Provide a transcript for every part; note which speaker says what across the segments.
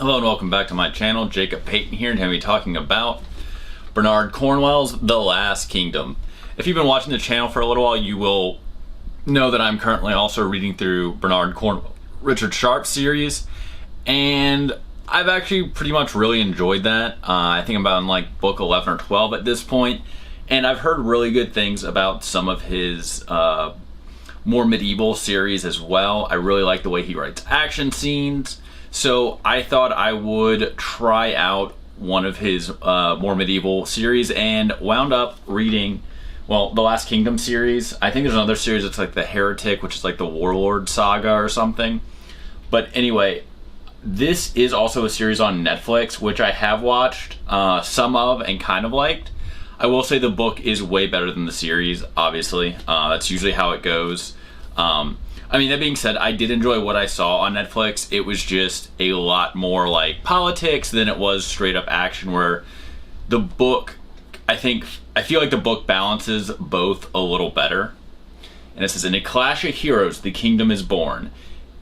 Speaker 1: Hello and welcome back to my channel. Jacob Payton here, and I'm going to be talking about Bernard Cornwell's The Last Kingdom. If you've been watching the channel for a little while, you will know that I'm currently also reading through Bernard Cornwell, Richard Sharp series, and I've actually pretty much really enjoyed that. I think I'm about in like book 11 or 12 at this point, and I've heard really good things about some of his more medieval series as well. I really like the way he writes action scenes. So I thought I would try out one of his more medieval series and wound up reading, well, the Last Kingdom series. I think there's another series that's like the Heretic, which is like the Warlord Saga or something. But anyway, this is also a series on Netflix, which I have watched some of and kind of liked. I will say the book is way better than the series, obviously. That's usually how it goes. I mean, that being said, I did enjoy what I saw on Netflix. It was just a lot more like politics than it was straight up action, where the book, I feel like the book balances both a little better. And it says, in a clash of heroes, the kingdom is born.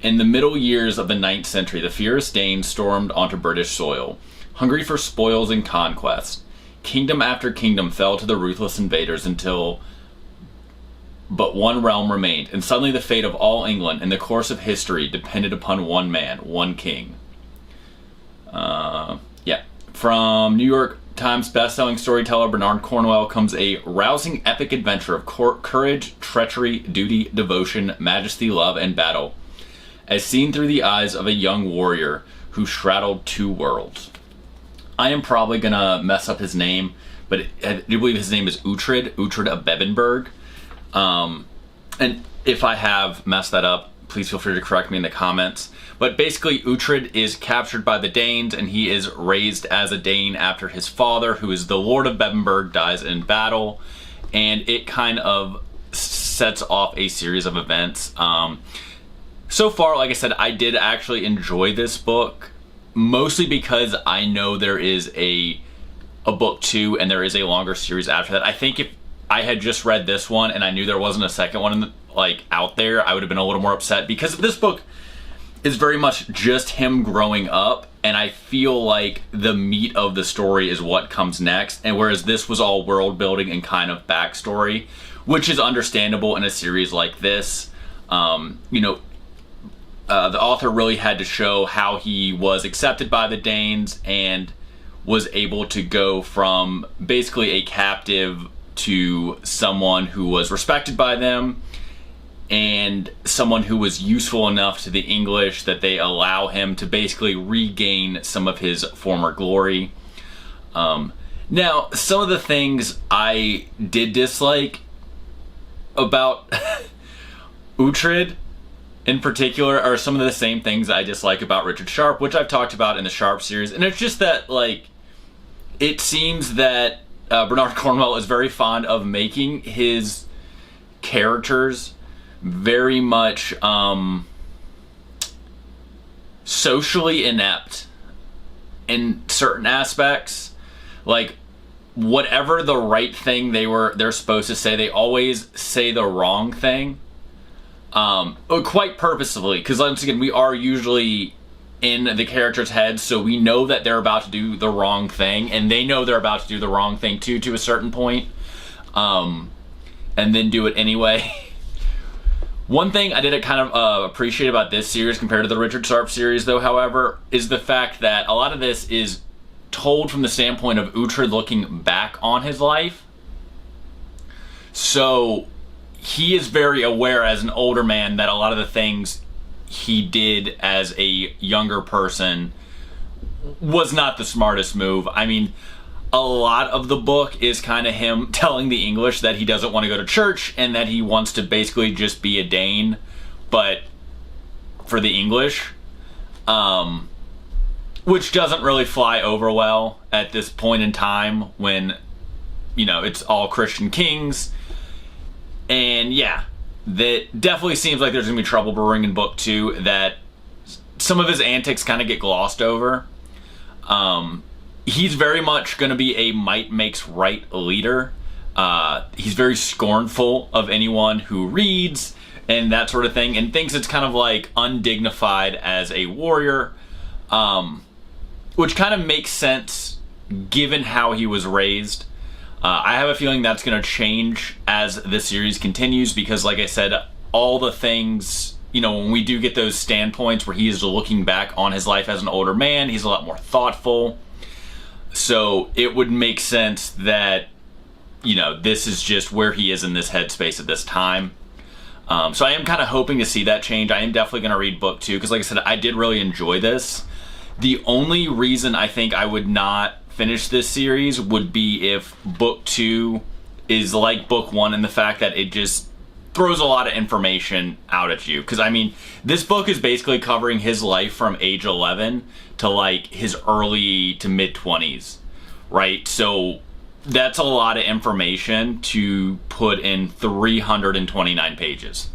Speaker 1: In the middle years of the 9th century, the fierce Danes stormed onto British soil, hungry for spoils and conquest. Kingdom after kingdom fell to the ruthless invaders until but one realm remained, and suddenly the fate of all England and the course of history depended upon one man, one king. From New York Times bestselling storyteller Bernard Cornwell comes a rousing epic adventure of courage, treachery, duty, devotion, majesty, love, and battle, as seen through the eyes of a young warrior who straddled two worlds. I am probably gonna mess up his name, but I do believe his name is Uhtred of Bebbanburg. And if I have messed that up, please feel free to correct me in the comments. But basically, Uhtred is captured by the Danes, and he is raised as a Dane after his father, who is the Lord of Bebbanburg, dies in battle. And it kind of sets off a series of events. So far, like I said, I did actually enjoy this book, mostly because I know there is a book 2 and there is a longer series after that. I think if I had just read this one and I knew there wasn't a second one out there, I would have been a little more upset, because this book is very much just him growing up, and I feel like the meat of the story is what comes next. And whereas this was all world building and kind of backstory, which is understandable in a series like this, the author really had to show how he was accepted by the Danes and was able to go from basically a captive to someone who was respected by them and someone who was useful enough to the English that they allow him to basically regain some of his former glory. Now, some of the things I did dislike about Uhtred in particular are some of the same things I dislike about Richard Sharp, which I've talked about in the Sharp series. And it's just that, it seems that Bernard Cornwell is very fond of making his characters very much socially inept in certain aspects. Like, whatever the right thing they're supposed to say, they always say the wrong thing. Quite purposefully, because once again, we are usually in the character's head, so we know that they're about to do the wrong thing, and they know they're about to do the wrong thing too, to a certain point, and then do it anyway. One thing I did kind of appreciate about this series compared to the Richard Sharp series, though, however, is the fact that a lot of this is told from the standpoint of Uhtred looking back on his life. So he is very aware as an older man that a lot of the things he did as a younger person was not the smartest move. I mean, a lot of the book is kind of him telling the English that he doesn't want to go to church and that he wants to basically just be a Dane, but for the English, which doesn't really fly over well at this point in time when, it's all Christian kings. And yeah, that definitely seems like there's going to be trouble brewing in book 2, that some of his antics kind of get glossed over. He's very much going to be a might makes right leader. He's very scornful of anyone who reads and that sort of thing, and thinks it's kind of like undignified as a warrior. which kind of makes sense given how he was raised. I have a feeling that's going to change as the series continues because, like I said, all the things, you know, when we do get those standpoints where he is looking back on his life as an older man, he's a lot more thoughtful. So it would make sense that, you know, this is just where he is in this headspace at this time. So I am kind of hoping to see that change. I am definitely going to read book 2 because, like I said, I did really enjoy this. The only reason I think I would not finish this series would be if book 2 is like book 1 in the fact that it just throws a lot of information out at you. Because, I mean, this book is basically covering his life from age 11 to, like, his early to mid-20s, right? So that's a lot of information to put in 329 pages.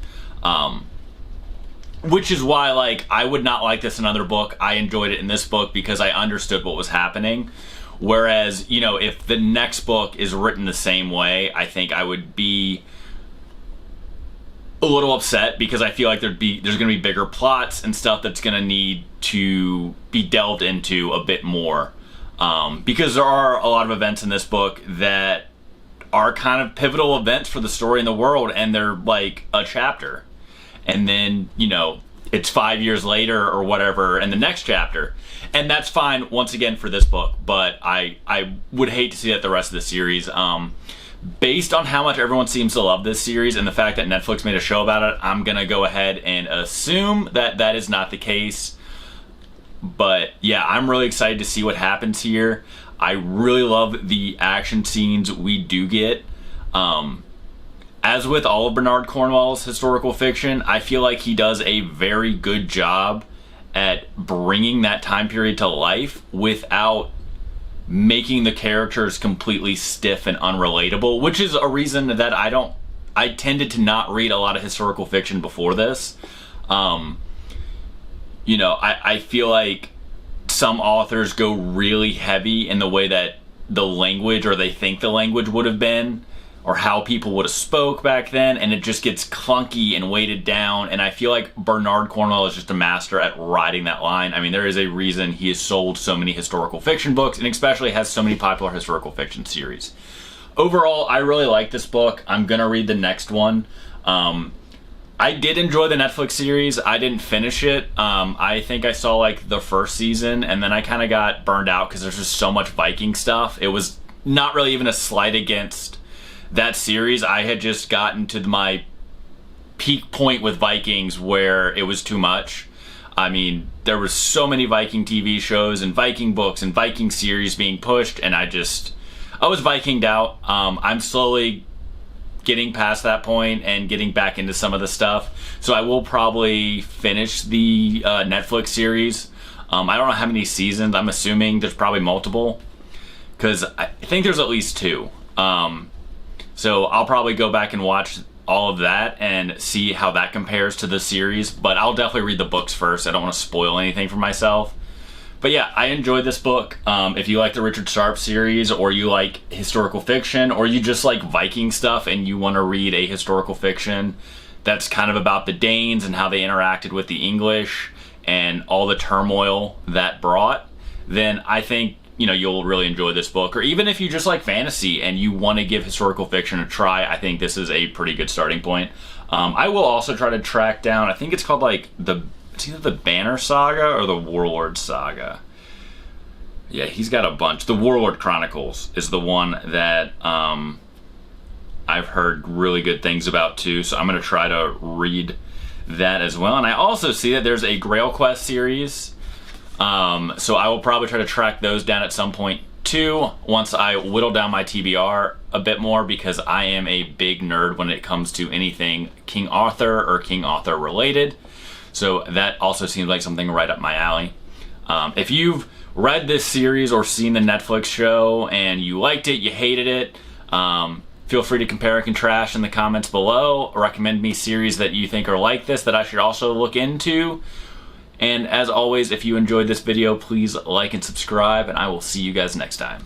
Speaker 1: Which is why, like, I would not like this in another book. I enjoyed it in this book because I understood what was happening. Whereas, you know, if the next book is written the same way, I think I would be a little upset because I feel like there's going to be bigger plots and stuff that's going to need to be delved into a bit more. Because there are a lot of events in this book that are kind of pivotal events for the story in the world, and they're like a chapter. And then, you know, it's 5 years later or whatever in the next chapter. And that's fine, once again, for this book, but I would hate to see that the rest of the series. Based on how much everyone seems to love this series and the fact that Netflix made a show about it, I'm going to go ahead and assume that that is not the case. But yeah, I'm really excited to see what happens here. I really love the action scenes we do get. As with all of Bernard Cornwell's historical fiction, I feel like he does a very good job at bringing that time period to life without making the characters completely stiff and unrelatable, which is a reason that I tended to not read a lot of historical fiction before this. You know, I feel like some authors go really heavy in the way that the language, or they think the language would have been, or how people would have spoke back then, and it just gets clunky and weighted down. And I feel like Bernard Cornwell is just a master at riding that line. I mean, there is a reason he has sold so many historical fiction books, and especially has so many popular historical fiction series. Overall, I really like this book. I'm gonna read the next one. I did enjoy the Netflix series. I didn't finish it. I think I saw like the first season, and then I kind of got burned out because there's just so much Viking stuff. It was not really even a slight against that series. I had just gotten to my peak point with Vikings where it was too much. I mean, there were so many Viking TV shows and Viking books and Viking series being pushed, and I was Vikinged out. I'm slowly getting past that point and getting back into some of the stuff. So I will probably finish the Netflix series. I don't know how many seasons. I'm assuming there's probably multiple, because I think there's at least 2. So I'll probably go back and watch all of that and see how that compares to the series. But I'll definitely read the books first. I don't want to spoil anything for myself. But yeah, I enjoyed this book. If you like the Richard Sharp series, or you like historical fiction, or you just like Viking stuff and you want to read a historical fiction that's kind of about the Danes and how they interacted with the English and all the turmoil that brought, then I think, you know, you'll really enjoy this book. Or even if you just like fantasy and you want to give historical fiction a try, I think this is a pretty good starting point. I will also try to track down, I think it's called like it's either the Banner Saga or the Warlord Saga. Yeah, he's got a bunch. The Warlord Chronicles is the one that I've heard really good things about too, so I'm going to try to read that as well. And I also see that there's a Grail Quest series, so I will probably try to track those down at some point too, once I whittle down my TBR a bit more, because I am a big nerd when it comes to anything King Arthur or King Arthur related. So that also seems like something right up my alley. If you've read this series or seen the Netflix show and you liked it, you hated it, feel free to compare and contrast in the comments below. Recommend me series that you think are like this that I should also look into. And as always, if you enjoyed this video, please like and subscribe, and I will see you guys next time.